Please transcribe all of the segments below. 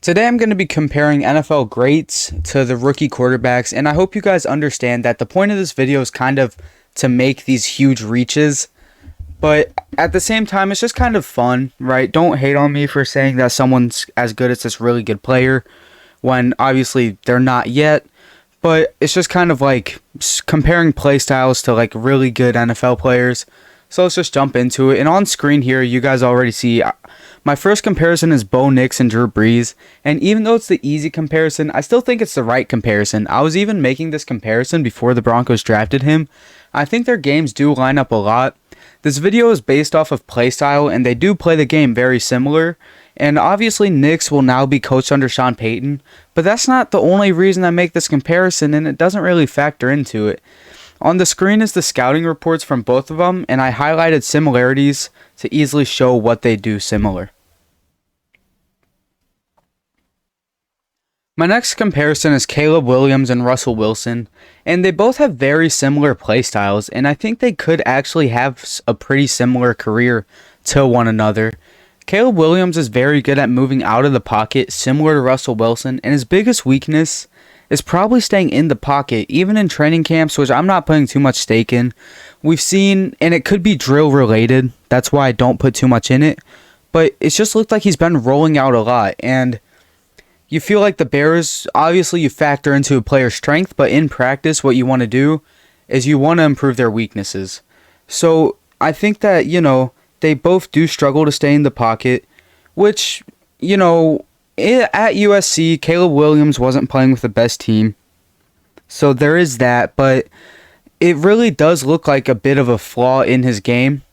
Today I'm going to be comparing NFL greats to the rookie quarterbacks, and I hope you guys understand that the point of this video is kind of to make these huge reaches, but at the same time it's just kind of fun, right? Don't hate on me for saying that someone's as good as this really good player when obviously they're not yet, but it's just kind of like comparing play styles to like really good NFL players. So let's just jump into it. And on screen here, you guys already see my first comparison is Bo Nix and Drew Brees. And even though it's the easy comparison, I still think it's the right comparison. I was even making this comparison before the Broncos drafted him. I think their games do line up a lot. This video is based off of play style, and they do play the game very similar. And obviously, Nix will now be coached under Sean Payton. But that's not the only reason I make this comparison, and it doesn't really factor into it. On the screen is the scouting reports from both of them, and I highlighted similarities to easily show what they do similar. My next comparison is Caleb Williams and Russell Wilson, and they both have very similar play styles, and I think they could actually have a pretty similar career to one another. Caleb Williams is very good at moving out of the pocket, similar to Russell Wilson, and his biggest weakness is probably staying in the pocket, even in training camps, which I'm not putting too much stake in. We've seen, and it could be drill related, that's why I don't put too much in it, but it's just looked like he's been rolling out a lot, and you feel like the Bears, obviously you factor into a player's strength, but in practice what you want to do is you want to improve their weaknesses. So I think that, they both do struggle to stay in the pocket, which, at USC, Caleb Williams wasn't playing with the best team. So there is that, but it really does look like a bit of a flaw in his game.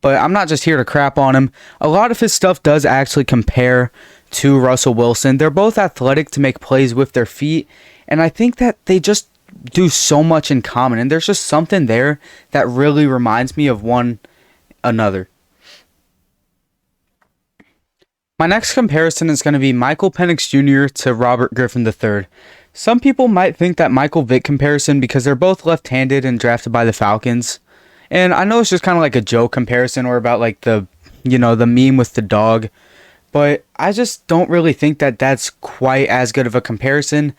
But I'm not just here to crap on him. A lot of his stuff does actually compare to Russell Wilson. They're both athletic to make plays with their feet, and I think that they just do so much in common, and there's just something there that really reminds me of one another. My next comparison is going to be Michael Penix Jr. to Robert Griffin III. Some people might think that Michael Vick comparison because they're both left-handed and drafted by the Falcons. And I know it's just kind of like a joke comparison or about like the meme with the dog. But I just don't really think that that's quite as good of a comparison.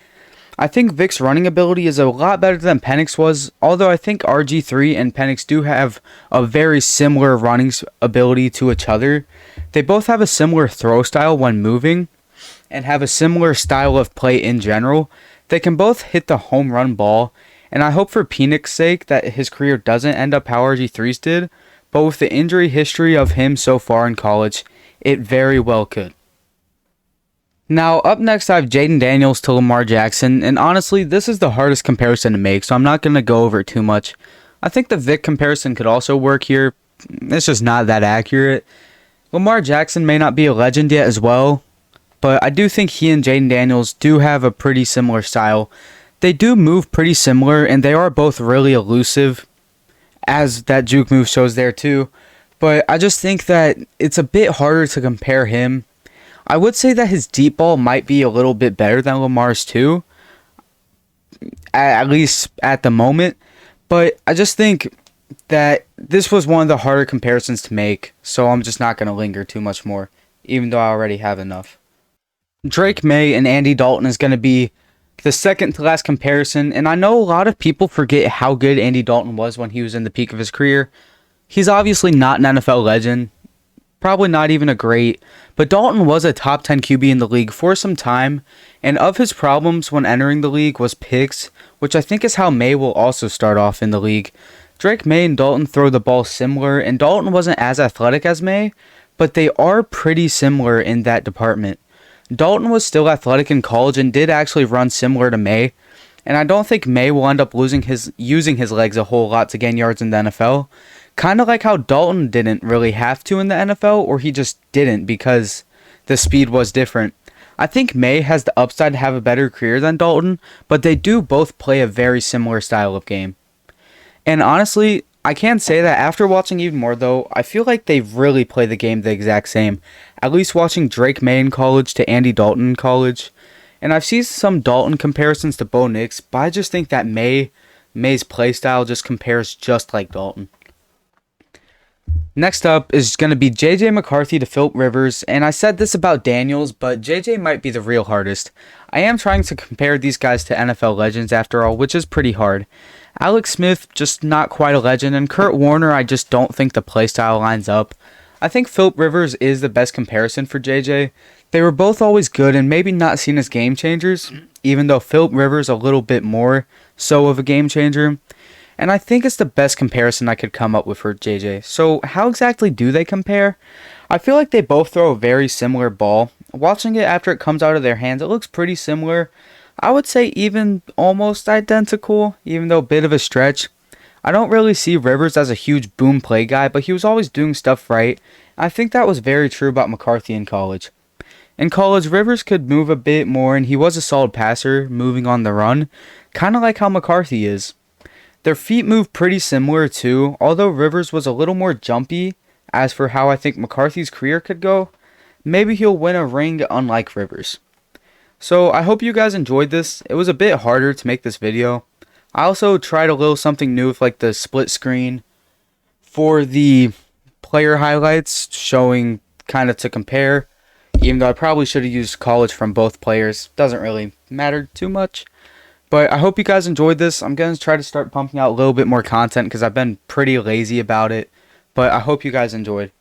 I think Vick's running ability is a lot better than Penix was, although I think RG3 and Penix do have a very similar running ability to each other. They both have a similar throw style when moving and have a similar style of play in general. They can both hit the home run ball, and I hope for Penix's sake that his career doesn't end up how RG3's did, but with the injury history of him so far in college, it very well could. Now, up next I have Jaden Daniels to Lamar Jackson, and honestly, this is the hardest comparison to make, so I'm not going to go over it too much. I think the Vick comparison could also work here. It's just not that accurate. Lamar Jackson may not be a legend yet as well, but I do think he and Jaden Daniels do have a pretty similar style. They do move pretty similar, and they are both really elusive, as that juke move shows there too. But I just think that it's a bit harder to compare him. I would say that his deep ball might be a little bit better than Lamar's too, at least at the moment. But I just think that this was one of the harder comparisons to make, so I'm just not going to linger too much more, even though I already have enough. Drake May and Andy Dalton is going to be the second to last comparison, and I know a lot of people forget how good Andy Dalton was when he was in the peak of his career. He's obviously not an NFL legend, probably not even a great, but Dalton was a top 10 QB in the league for some time, and of his problems when entering the league was picks, which I think is how May will also start off in the league. Drake May and Dalton throw the ball similar, and Dalton wasn't as athletic as May, but they are pretty similar in that department. Dalton was still athletic in college and did actually run similar to May, and I don't think May will end up using his legs a whole lot to gain yards in the NFL. Kind of like how Dalton didn't really have to in the NFL, or he just didn't because the speed was different. I think May has the upside to have a better career than Dalton, but they do both play a very similar style of game. And honestly, I can say that after watching even more though, I feel like they really play the game the exact same. At least watching Drake May in college to Andy Dalton in college. And I've seen some Dalton comparisons to Bo Nix, but I just think that May's play style just compares just like Dalton. Next up is going to be JJ McCarthy to Philip Rivers, and I said this about Daniels, but JJ might be the real hardest. I am trying to compare these guys to NFL legends after all, which is pretty hard. Alex Smith, just not quite a legend, and Kurt Warner, I just don't think the playstyle lines up. I think Philip Rivers is the best comparison for JJ. They were both always good and maybe not seen as game changers, even though Philip Rivers a little bit more so of a game changer. And I think it's the best comparison I could come up with for JJ. So how exactly do they compare? I feel like they both throw a very similar ball. Watching it after it comes out of their hands, it looks pretty similar. I would say even almost identical, even though a bit of a stretch. I don't really see Rivers as a huge boom play guy, but he was always doing stuff right. I think that was very true about McCarthy in college. In college, Rivers could move a bit more, and he was a solid passer, moving on the run, kind of like how McCarthy is. Their feet move pretty similar too, although Rivers was a little more jumpy. As for how I think McCarthy's career could go, maybe he'll win a ring unlike Rivers. So I hope you guys enjoyed this. It was a bit harder to make this video. I also tried a little something new with like the split screen for the player highlights, showing kind of to compare, even though I probably should have used college from both players. Doesn't really matter too much. But I hope you guys enjoyed this. I'm going to try to start pumping out a little bit more content because I've been pretty lazy about it. But I hope you guys enjoyed.